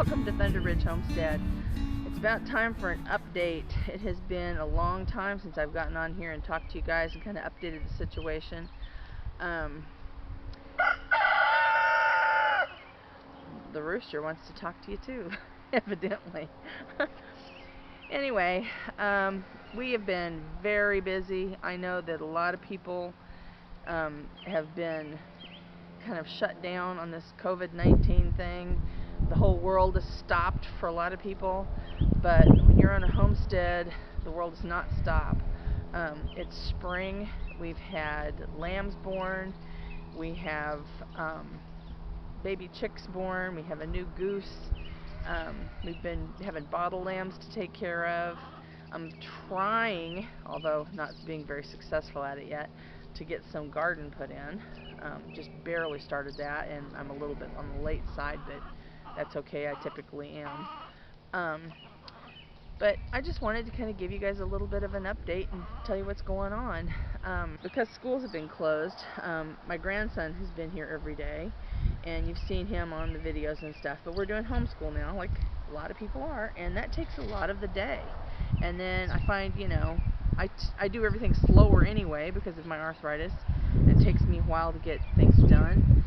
Welcome to Thunder Ridge Homestead. It's about time for an update. It has been a long time since I've gotten on here and talked to you guys and kind of updated the situation. The rooster wants to talk to you too, evidently. Anyway, we have been very busy. I know that a lot of people have been kind of shut down on this COVID-19 thing. The whole world has stopped for a lot of people, but when you're on a homestead, the world does not stop. It's spring. We've had lambs born. We have baby chicks born. We have a new goose. We've been having bottle lambs to take care of. I'm trying, although not being very successful at it yet, to get some garden put in. Just barely started that, and I'm a little bit on the late side, but that's okay. I typically am. But I just wanted to kind of give you guys a little bit of an update and tell you what's going on. Because schools have been closed, my grandson has been here every day, and you've seen him on the videos and stuff, but we're doing homeschool now, like a lot of people are, and that takes a lot of the day. And then I find, you know, I do everything slower anyway because of my arthritis. It takes me a while to get things done.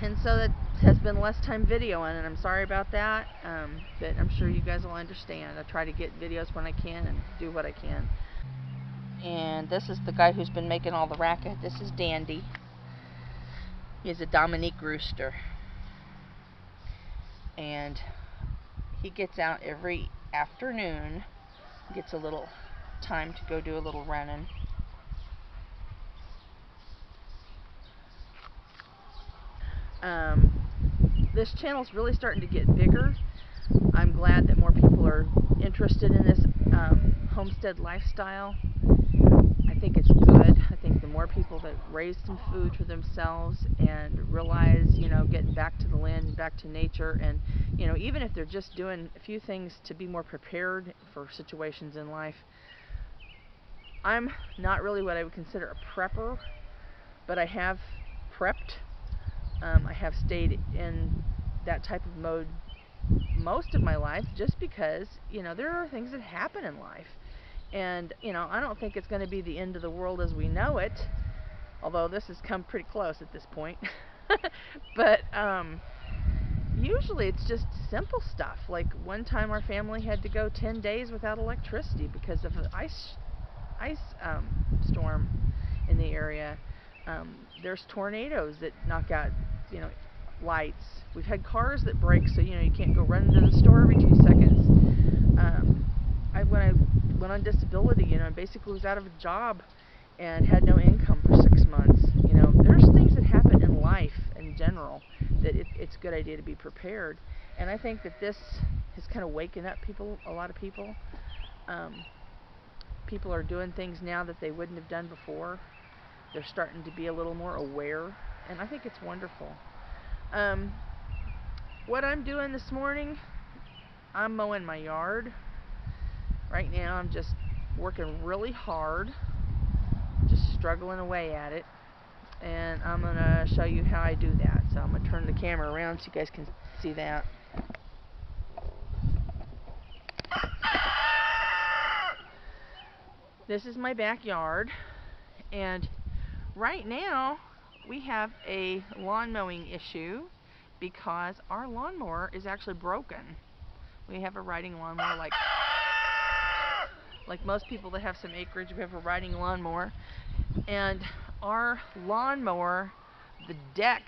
And so that has been less time videoing, and I'm sorry about that, but I'm sure you guys will understand. I try to get videos when I can and do what I can. And this is the guy who's been making all the racket. This is Dandy. He's a Dominique rooster. And he gets out every afternoon, gets a little time to go do a little running. This channel's really starting to get bigger. I'm glad that more people are interested in this homestead lifestyle. I think it's good. I think the more people that raise some food for themselves and realize, you know, getting back to the land and back to nature, and, you know, even if they're just doing a few things to be more prepared for situations in life. I'm not really what I would consider a prepper, but I have prepped. I have stayed in that type of mode most of my life just because, you know, there are things that happen in life. And, you know, I don't think it's going to be the end of the world as we know it, although this has come pretty close at this point. But usually it's just simple stuff. Like one time our family had to go 10 days without electricity because of an ice storm in the area. There's tornadoes that knock out, you know, lights. We've had cars that break, so, you know, you can't go run to the store every 2 seconds. When I went on disability, you know, I basically was out of a job and had no income for 6 months. You know, there's things that happen in life in general that it's a good idea to be prepared. And I think that this has kind of waken up people, a lot of people. People are doing things now that they wouldn't have done before. They're starting to be a little more aware, and I think it's wonderful. What I'm doing this morning, I'm mowing my yard. Right now I'm just working really hard, just struggling away at it, and I'm going to show you how I do that. So I'm going to turn the camera around so you guys can see that. This is my backyard, and right now we have a lawn mowing issue because our lawnmower is actually broken. We have a riding lawnmower like most people that have some acreage. We have a riding lawnmower, and our lawnmower, the deck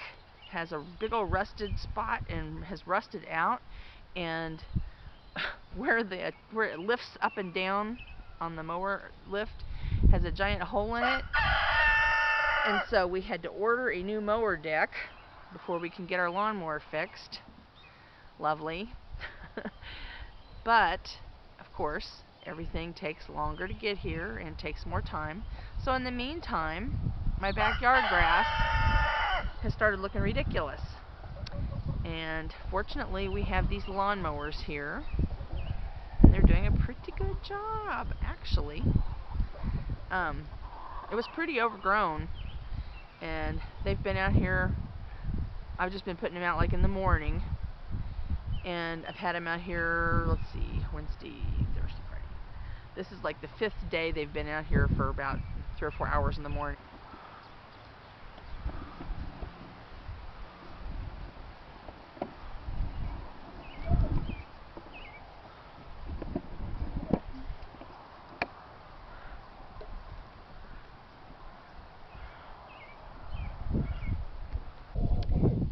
has a big old rusted spot and has rusted out, and where it lifts up and down on the mower lift has a giant hole in it. And so we had to order a new mower deck before we can get our lawnmower fixed. Lovely. But, of course, everything takes longer to get here and takes more time. So in the meantime, my backyard grass has started looking ridiculous. And fortunately, we have these lawnmowers here. And they're doing a pretty good job, actually. It was pretty overgrown, and they've been out here I've just been putting them out like in the morning, and I've had them out here, let's see, Wednesday, Thursday, Friday. This is like the 5th day they've been out here for about 3 or 4 hours in the morning.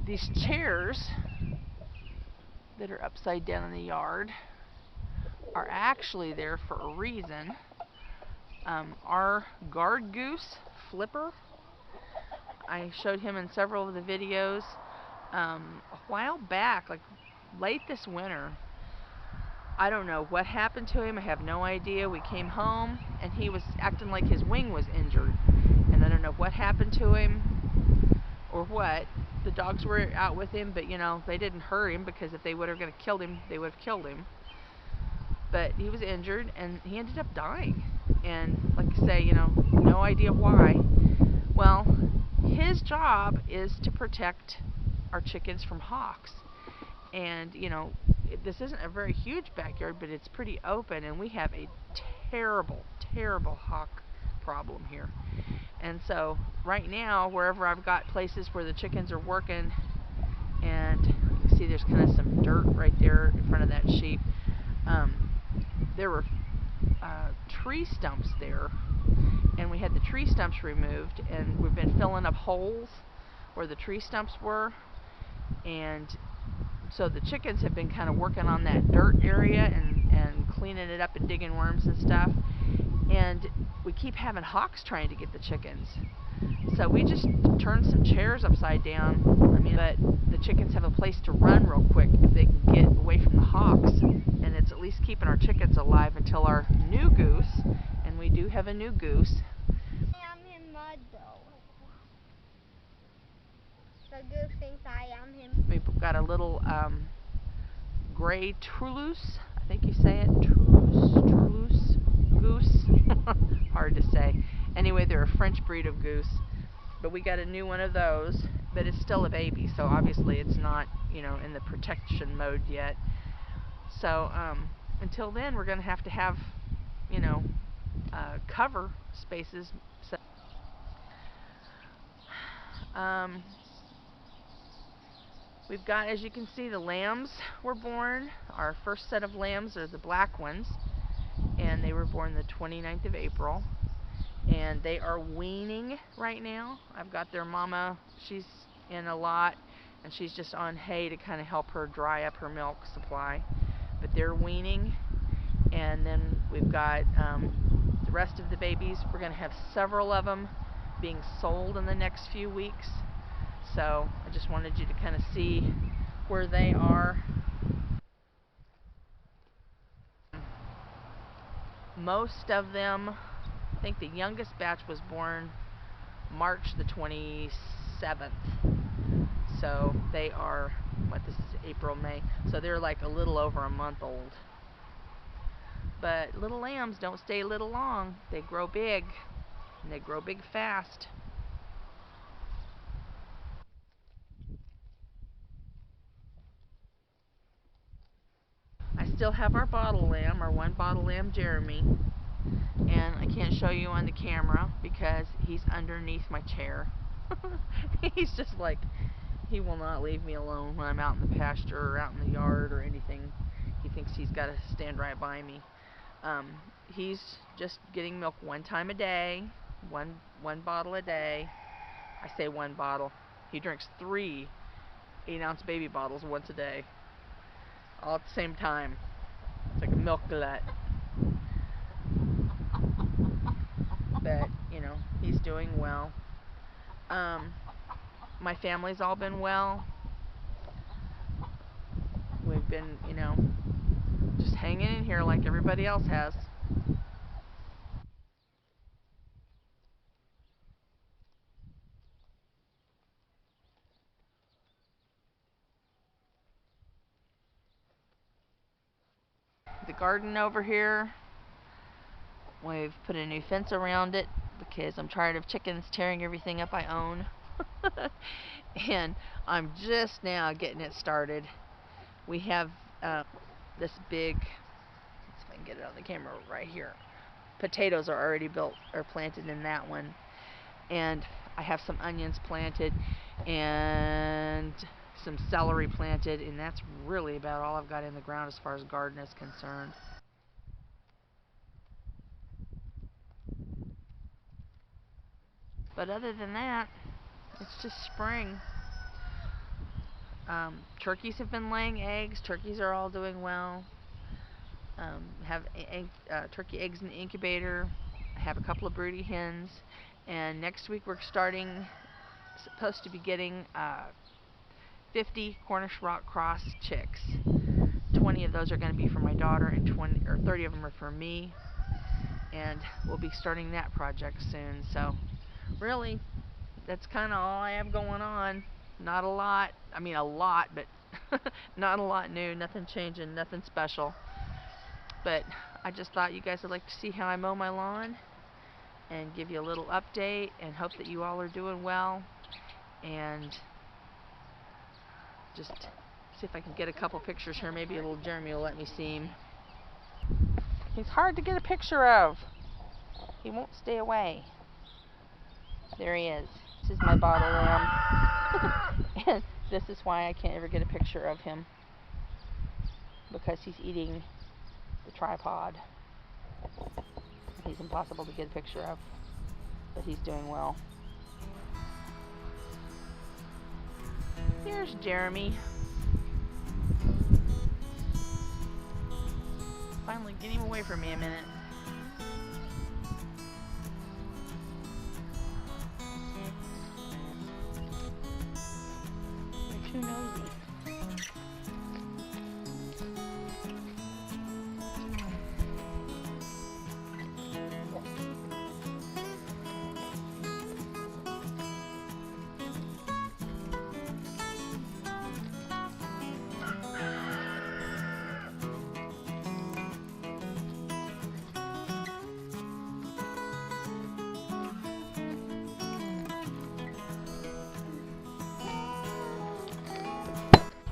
These chairs that are upside down in the yard are actually there for a reason. Our guard goose, Flipper, I showed him in several of the videos a while back, like late this winter. I don't know what happened to him. I have no idea. We came home and he was acting like his wing was injured, and I don't know what happened to him or what. The dogs were out with him, but you know, they didn't hurt him, because if they would have killed him, they would have killed him. But he was injured and he ended up dying, and like I say, you know, no idea why. Well, his job is to protect our chickens from hawks, and you know, this isn't a very huge backyard, but it's pretty open, and we have a terrible hawk problem here. And so right now, wherever I've got places where the chickens are working, and you can see there's kind of some dirt right there in front of that sheep, there were tree stumps there, and we had the tree stumps removed, and we've been filling up holes where the tree stumps were, and so the chickens have been kind of working on that dirt area and cleaning it up and digging worms and stuff, and we keep having hawks trying to get the chickens. So we just turned some chairs upside down. I mean, but the chickens have a place to run real quick if they can get away from the hawks, and it's at least keeping our chickens alive until our new goose, and we do have a new goose. I am in mud though. The goose thinks I am him. We've got a little gray Toulouse, I think you say it, Toulouse goose. Hard to say. Anyway, they're a French breed of goose, but we got a new one of those, but it's still a baby, so obviously it's not, you know, in the protection mode yet. So until then, we're going to have, you know, cover spaces. So, we've got, as you can see, the lambs were born. Our first set of lambs are the black ones, and they were born the 29th of April. And they are weaning right now. I've got their mama, she's in a lot, and she's just on hay to kind of help her dry up her milk supply. But they're weaning, and then we've got the rest of the babies. We're going to have several of them being sold in the next few weeks. So I just wanted you to kind of see where they are. Most of them, I think the youngest batch was born March the 27th. So they are, what, this is April, May. So they're like a little over a month old. But little lambs don't stay little long. They grow big, and they grow big fast. I still have our bottle lamb, our one bottle lamb, Jeremy. And I can't show you on the camera because he's underneath my chair. He's just like, he will not leave me alone when I'm out in the pasture or out in the yard or anything. He thinks he's got to stand right by me. He's just getting milk one time a day, one bottle a day. I say one bottle. He drinks 3 8-ounce baby bottles once a day, all at the same time. It's like a milk glut. But, you know, he's doing well. My family's all been well. We've been, you know, just hanging in here like everybody else has. The garden over here, we've put a new fence around it because I'm tired of chickens tearing everything up I own. And I'm just now getting it started. We have this big, let's see if I can get it on the camera right here. Potatoes are already built or planted in that one. And I have some onions planted and some celery planted, and that's really about all I've got in the ground as far as garden is concerned. But other than that, it's just spring. Turkeys have been laying eggs. Turkeys are all doing well. Have turkey eggs in the incubator. I have a couple of broody hens. And next week we're supposed to be getting 50 Cornish Rock Cross chicks. 20 of those are going to be for my daughter, and 30 of them are for me. And we'll be starting that project soon. So really, that's kind of all I have going on. Not a lot. I mean, a lot, but not a lot new. Nothing changing. Nothing special. But I just thought you guys would like to see how I mow my lawn and give you a little update, and hope that you all are doing well. And just see if I can get a couple pictures here. Maybe a little Jeremy will let me see him. He's hard to get a picture of. He won't stay away. There he is. This is my bottle lamb. And this is why I can't ever get a picture of him, because he's eating the tripod. He's impossible to get a picture of, but he's doing well. Here's Jeremy. Finally get him away from me a minute. You're too nosy.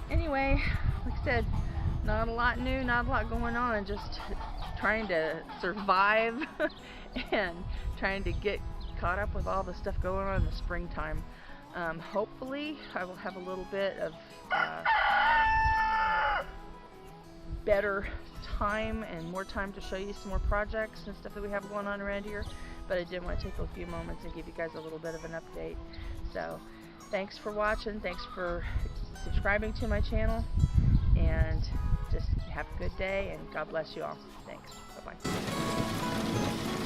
Anyway, like I said, not a lot new, not a lot going on, just trying to survive and trying to get caught up with all the stuff going on in the springtime. Hopefully I will have a little bit of better time and more time to show you some more projects and stuff that we have going on around here, but I did want to take a few moments and give you guys a little bit of an update. So thanks for watching, thanks for subscribing to my channel, and just have a good day, and God bless you all. Thanks. Bye-bye.